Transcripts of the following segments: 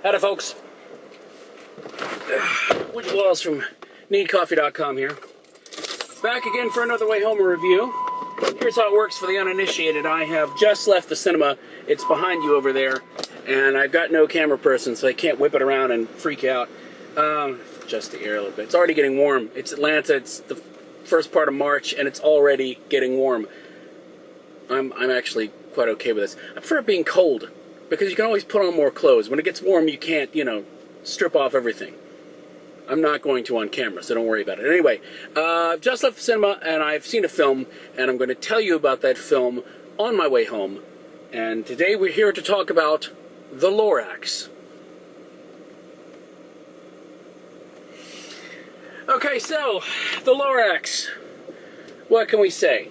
Howdy, folks. Woody Walls from NeedCoffee.com here. Back again for another Wayhomer review. Here's how it works for the uninitiated. I have just left the cinema. It's behind you over there. And I've got no camera person, so I can't whip it around and freak out. Just the air a little bit. It's already getting warm. It's Atlanta. It's the first part of March, and it's already getting warm. I'm actually quite okay with this. I prefer it being cold, because you can always put on more clothes. When it gets warm, you can't, strip off everything. I'm not going to on camera, so don't worry about it. Anyway, I've just left the cinema, and I've seen a film, and I'm going to tell you about that film on my way home. And today we're here to talk about the Lorax. Okay, so, the Lorax. What can we say?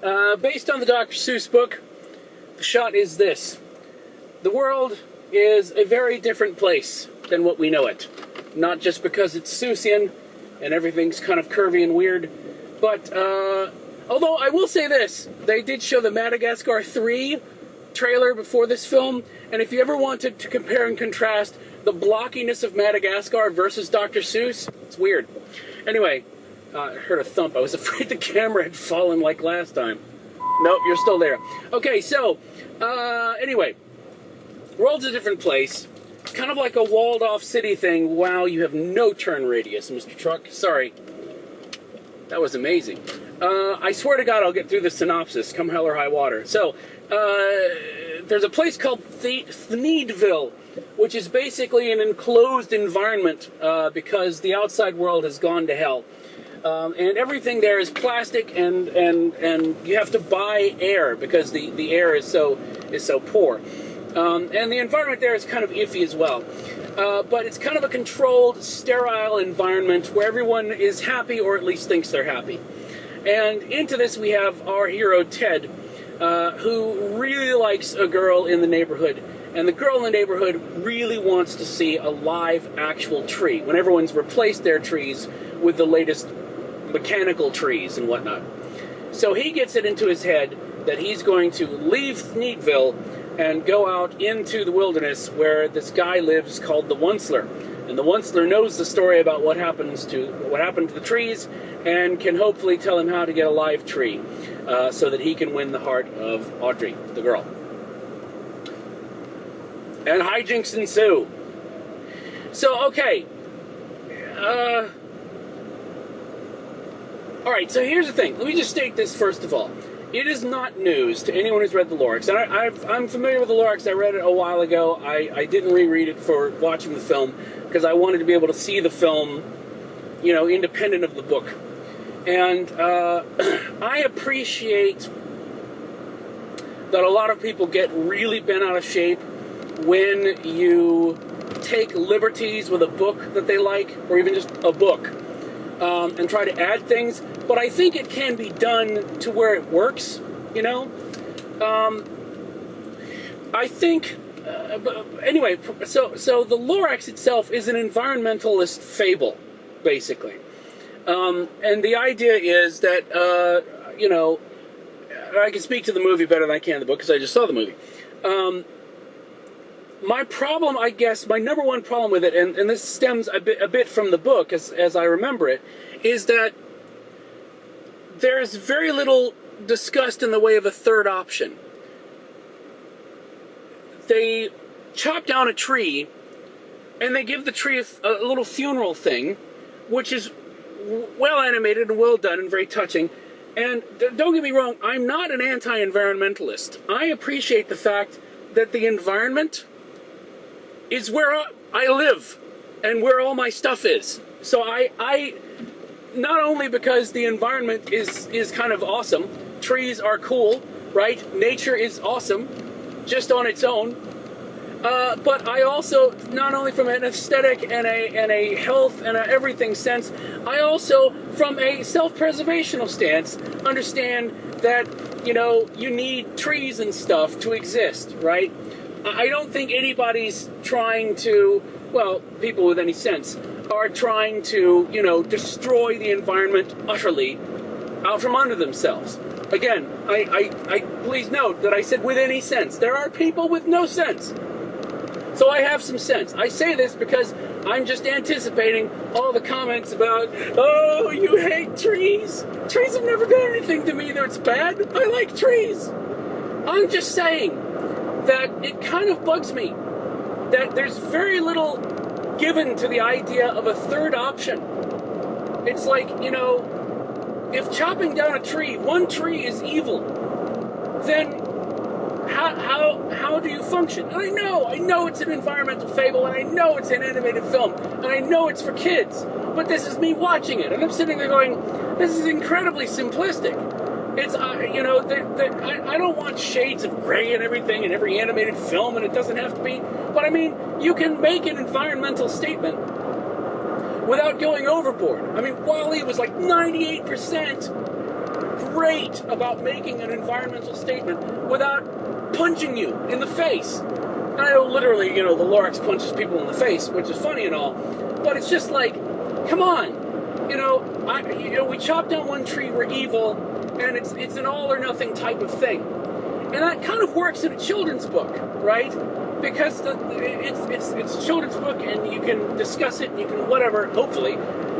Based on the Dr. Seuss book, the shot is this. The world is a very different place than what we know it. Not just because it's Seussian and everything's kind of curvy and weird, but although I will say this, they did show the Madagascar 3 trailer before this film, and if you ever wanted to compare and contrast the blockiness of Madagascar versus Dr. Seuss, it's weird. Anyway, I heard a thump. I was afraid the camera had fallen like last time. Nope, you're still there. Okay, so, anyway, world's a different place. Kind of like a walled-off city thing. Wow, you have no turn radius, Mr. Truck. Sorry. That was amazing. I swear to God I'll get through the synopsis, come hell or high water. So, there's a place called Thneedville, which is basically an enclosed environment because the outside world has gone to hell. And everything there is plastic, and you have to buy air because the air is so poor. And the environment there is kind of iffy as well. But it's kind of a controlled, sterile environment where everyone is happy, or at least thinks they're happy. And into this we have our hero, Ted, who really likes a girl in the neighborhood. And the girl in the neighborhood really wants to see a live, actual tree, when everyone's replaced their trees with the latest mechanical trees and whatnot. So he gets it into his head that he's going to leave Thneedville and go out into the wilderness where this guy lives called the Onceler. And the Onceler knows the story about what happened to the trees and can hopefully tell him how to get a live tree so that he can win the heart of Audrey, the girl. And hijinks ensue. So, okay. Alright, so here's the thing. Let me just state this first of all. It is not news to anyone who's read the Lorax. And I'm familiar with the Lorax. I read it a while ago. I didn't reread it for watching the film because I wanted to be able to see the film, independent of the book. And I appreciate that a lot of people get really bent out of shape when you take liberties with a book that they like, or even just a book, and try to add things. But I think it can be done to where it works, I think, anyway, so the Lorax itself is an environmentalist fable, basically. And the idea is that, I can speak to the movie better than I can the book because I just saw the movie. My problem, I guess, my number one problem with it, and this stems a bit from the book as I remember it, is that there's very little discussed in the way of a third option. They chop down a tree, and they give the tree a little funeral thing, which is well animated and well done and very touching. And don't get me wrong, I'm not an anti-environmentalist. I appreciate the fact that the environment is where I live and where all my stuff is. So I not only because the environment is kind of awesome, trees are cool, right? Nature is awesome, just on its own. But I also, not only from an aesthetic and a health and a everything sense, I also, from a self-preservational stance, understand that, you need trees and stuff to exist, right? I don't think anybody's trying to, well, people with any sense, are trying to, destroy the environment utterly out from under themselves. Again, I please note that I said with any sense. There are people with no sense. So I have some sense. I say this because I'm just anticipating all the comments about, oh, you hate trees. Trees have never done anything to me that's bad. I like trees. I'm just saying that it kind of bugs me that there's very little given to the idea of a third option. It's like, if chopping down a tree, one tree is evil, then how do you function? And I know it's an environmental fable, and I know it's an animated film, and I know it's for kids, but this is me watching it, and I'm sitting there going, this is incredibly simplistic. It's, I don't want shades of gray and everything in every animated film, and it doesn't have to be, but I mean, you can make an environmental statement without going overboard. I mean, WALL-E was like 98% great about making an environmental statement without punching you in the face. And I know literally, the Lorax punches people in the face, which is funny and all, but it's just like, come on. We chop down one tree, we're evil, and it's an all or nothing type of thing. And that kind of works in a children's book, right? Because it's a children's book, and you can discuss it, and you can whatever, hopefully,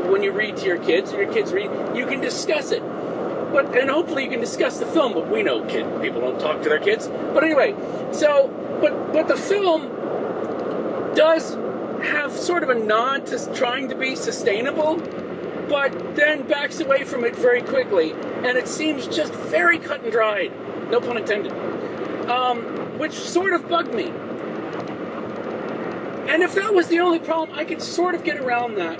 when you read to your kids, or your kids read, you can discuss it. And hopefully you can discuss the film, but we know people don't talk to their kids. But anyway, but the film does have sort of a nod to trying to be sustainable, but then backs away from it very quickly, and it seems just very cut and dried, no pun intended, which sort of bugged me. And if that was the only problem, I could sort of get around that.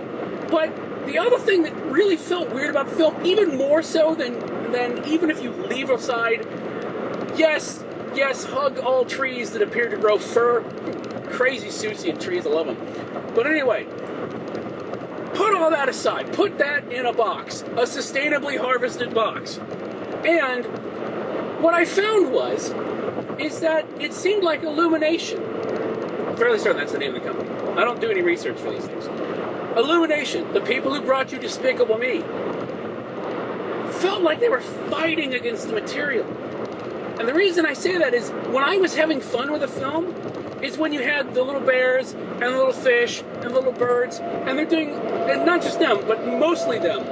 But the other thing that really felt weird about the film, even more so than even if you leave aside, yes, hug all trees that appear to grow fur. Crazy Susian trees, I love them. But anyway, put all that aside. Put that in a box, a sustainably harvested box. And what I found is that it seemed like Illumination. I'm fairly certain that's the name of the company. I don't do any research for these things. Illumination, the people who brought you Despicable Me, felt like they were fighting against the material. And the reason I say that is when I was having fun with a film is when you had the little bears and the little fish and the little birds, and they're doing, and not just them, but mostly them,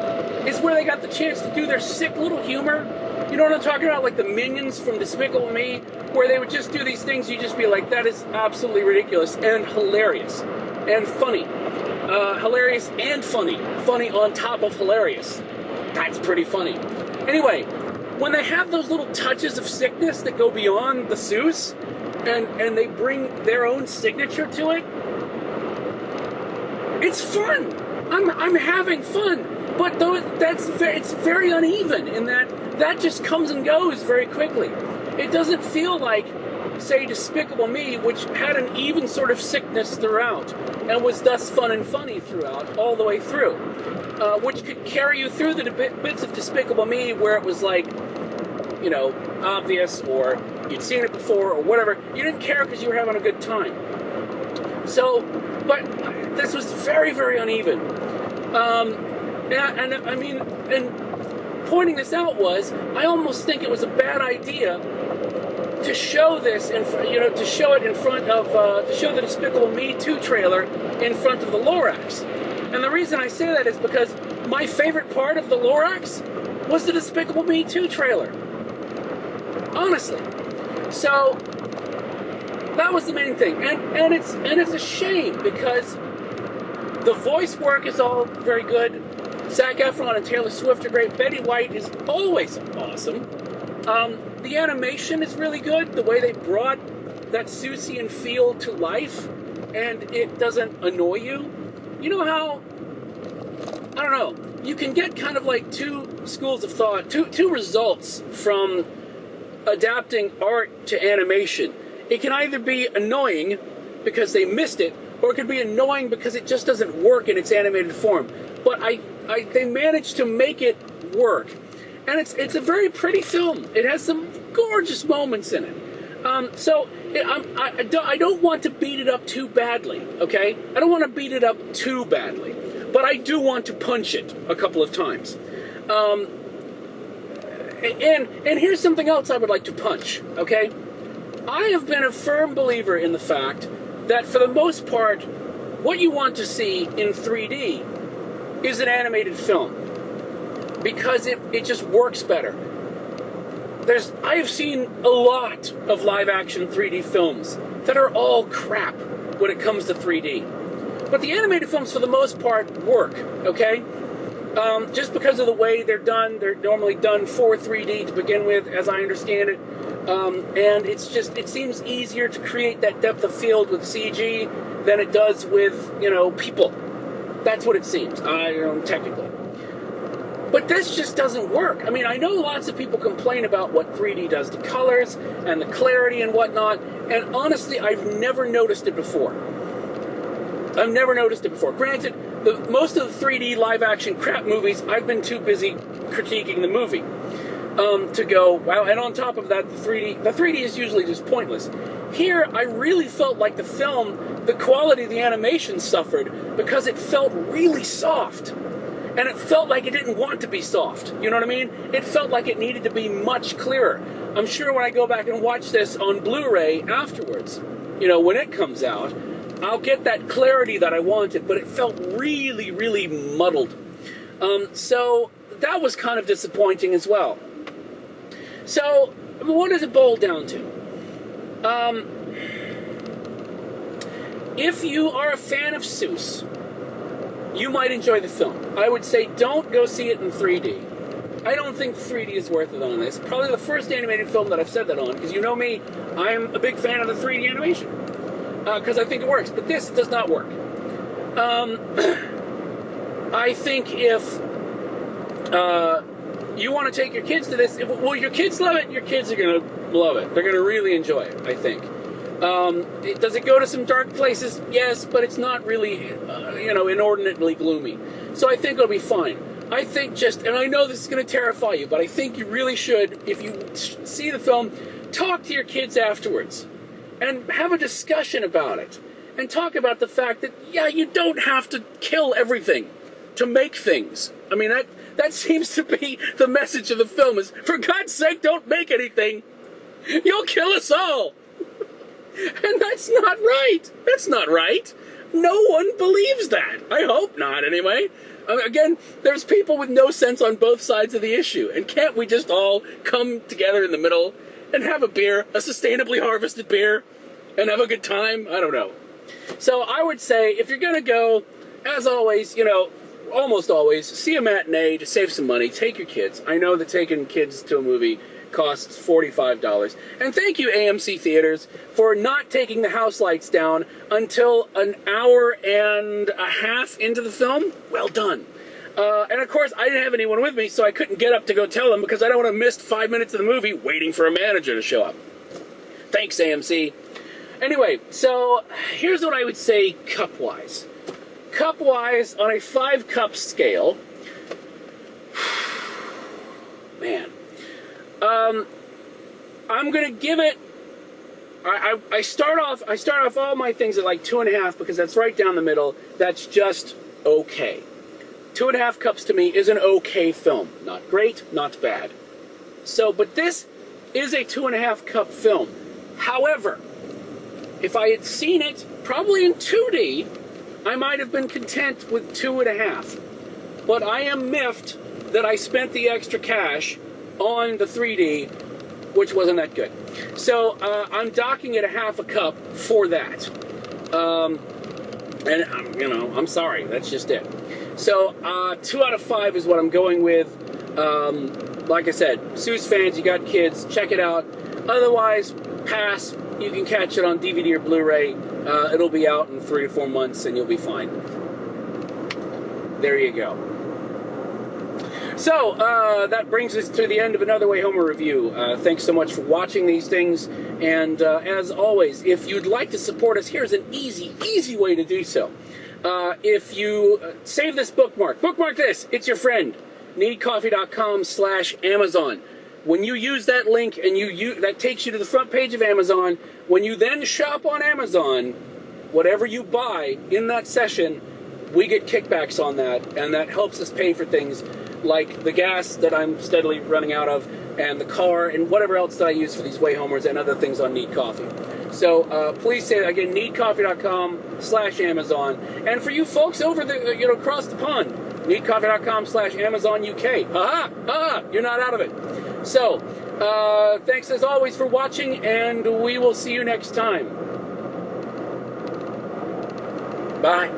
is where they got the chance to do their sick little humor. You know what I'm talking about? Like the minions from Despicable Me, where they would just do these things, you just be like, that is absolutely ridiculous and hilarious and funny. Hilarious and funny. Funny on top of hilarious. That's pretty funny. Anyway, when they have those little touches of sickness that go beyond the Seuss, and they bring their own signature to it, it's fun. I'm having fun. But though it's very uneven in that just comes and goes very quickly. It doesn't feel like, say, Despicable Me, which had an even sort of sickness throughout, and was thus fun and funny throughout, all the way through, which could carry you through the bits of Despicable Me where it was like, obvious, or you'd seen it before, or whatever. You didn't care because you were having a good time. So, but this was very, very uneven. And pointing this out was, I almost think it was a bad idea to show this, to show it in front of, to show the Despicable Me 2 trailer in front of the Lorax. And the reason I say that is because my favorite part of the Lorax was the Despicable Me 2 trailer. Honestly. So, that was the main thing. And it's a shame because the voice work is all very good. Zac Efron and Taylor Swift are great. Betty White is always awesome. The animation is really good. The way they brought that Seussian feel to life, and it doesn't annoy you. You know how, I don't know, you can get kind of like two schools of thought, two results from adapting art to animation. It can either be annoying because they missed it, or it could be annoying because it just doesn't work in its animated form. But they managed to make it work. And it's a very pretty film. It has some gorgeous moments in it. I don't want to beat it up too badly, okay? I don't want to beat it up too badly. But I do want to punch it a couple of times. And here's something else I would like to punch, okay? I have been a firm believer in the fact that for the most part, what you want to see in 3D is an animated film, because it just works better. I have seen a lot of live-action 3D films that are all crap when it comes to 3D. But the animated films, for the most part, work, okay? Just because of the way they're done. They're normally done for 3D to begin with, as I understand it. And it seems easier to create that depth of field with CG than it does with, people. That's what it seems, technically. But this just doesn't work. I mean, I know lots of people complain about what 3D does to colors and the clarity and whatnot, and honestly, I've never noticed it before. Granted, most of the 3D live-action crap movies, I've been too busy critiquing the movie to go, wow, and on top of that, the 3D is usually just pointless. Here, I really felt like the quality of the animation suffered because it felt really soft. And it felt like it didn't want to be soft. You know what I mean? It felt like it needed to be much clearer. I'm sure when I go back and watch this on Blu-ray afterwards, when it comes out, I'll get that clarity that I wanted, but it felt really, really muddled. So that was kind of disappointing as well. So, what does it boil down to? If you are a fan of Seuss, you might enjoy the film. I would say don't go see it in 3D. I don't think 3D is worth it on this. Probably the first animated film that I've said that on, because you know me, I'm a big fan of the 3D animation. Because I think it works, but this does not work. I think if you want to take your kids to this, your kids love it, your kids are going to love it. They're going to really enjoy it, I think. Does it go to some dark places? Yes, but it's not really, inordinately gloomy. So I think it'll be fine. I think and I know this is going to terrify you, but I think you really should, if you see the film, talk to your kids afterwards and have a discussion about it. And talk about the fact that, you don't have to kill everything to make things. I mean, that seems to be the message of the film is, for God's sake, don't make anything. You'll kill us all. And that's not right. That's not right. No one believes that. I hope not, anyway. Again, there's people with no sense on both sides of the issue. And can't we just all come together in the middle and have a beer, a sustainably harvested beer, and have a good time? I don't know. So I would say, if you're going to go, as always, almost always, see a matinee to save some money. Take your kids. I know that taking kids to a movie costs $45. And thank you, AMC Theaters, for not taking the house lights down until an hour and a half into the film. Well done. And of course, I didn't have anyone with me, so I couldn't get up to go tell them because I don't want to miss 5 minutes of the movie waiting for a manager to show up. Thanks, AMC. Anyway, so here's what I would say cup-wise. Cup-wise, on a 5-cup scale, man, I'm gonna give it. I start off all my things at like 2.5 because that's right down the middle. That's just okay. 2.5 cups to me is an okay film. Not great, not bad. So, but this is a 2.5 cup film. However, if I had seen it probably in 2D, I might have been content with 2.5. But I am miffed that I spent the extra cash on the 3D, which wasn't that good. So I'm docking it a 1/2 cup for that. And I'm sorry, that's just it. So 2 out of 5 is what I'm going with. Like I said, Seuss fans, you got kids, check it out. Otherwise, pass. You can catch it on DVD or Blu-ray. It'll be out in 3 to 4 months, and you'll be fine. There you go. So, that brings us to the end of another Wayhomer review. Thanks so much for watching these things. And as always, if you'd like to support us, here's an easy way to do so. If you save this bookmark this, it's your friend, needcoffee.com/Amazon. When you use that link and that takes you to the front page of Amazon, when you then shop on Amazon, whatever you buy in that session, we get kickbacks on that, and that helps us pay for things like the gas that I'm steadily running out of, and the car, and whatever else that I use for these Wayhomers and other things on Need Coffee. So please say again, needcoffee.com/Amazon, and for you folks over the across the pond, needcoffee.com/Amazon UK. You're not out of it. So thanks as always for watching, and we will see you next time. Bye.